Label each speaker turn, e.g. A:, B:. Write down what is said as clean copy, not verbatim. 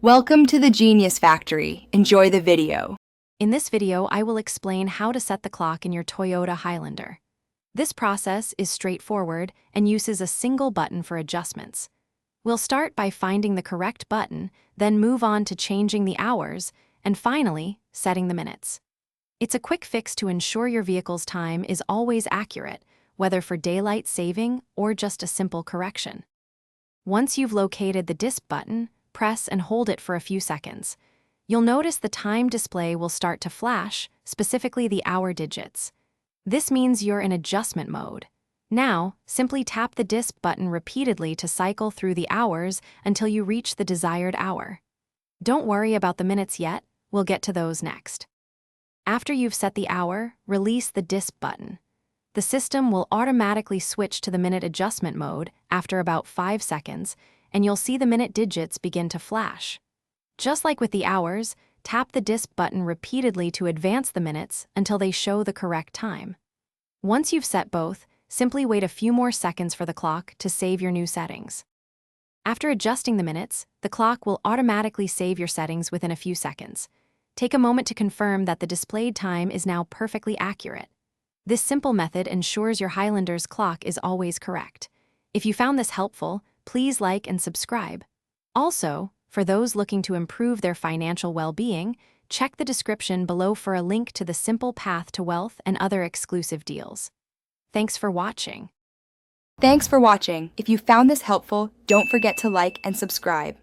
A: Welcome to the Genius Factory. Enjoy the video.
B: In this video, I will explain how to set the clock in your Toyota Highlander. This process is straightforward and uses a single button for adjustments. We'll start by finding the correct button, then move on to changing the hours, and finally, setting the minutes. It's a quick fix to ensure your vehicle's time is always accurate, whether for daylight saving or just a simple correction. Once you've located the disp button, press and hold it for a few seconds. You'll notice the time display will start to flash, specifically the hour digits. This means you're in adjustment mode. Now, simply tap the disp button repeatedly to cycle through the hours until you reach the desired hour. Don't worry about the minutes yet, we'll get to those next. After you've set the hour, release the disp button. The system will automatically switch to the minute adjustment mode after about 5 seconds, and you'll see the minute digits begin to flash. Just like with the hours, tap the disp button repeatedly to advance the minutes until they show the correct time. Once you've set both, simply wait a few more seconds for the clock to save your new settings. After adjusting the minutes, the clock will automatically save your settings within a few seconds. Take a moment to confirm that the displayed time is now perfectly accurate. This simple method ensures your Highlander's clock is always correct. If you found this helpful, please like and subscribe. Also, for those looking to improve their financial well-being, check the description below for a link to the simple path to wealth and other exclusive deals. Thanks for watching.
A: Thanks for watching. If you found this helpful, don't forget to like and subscribe.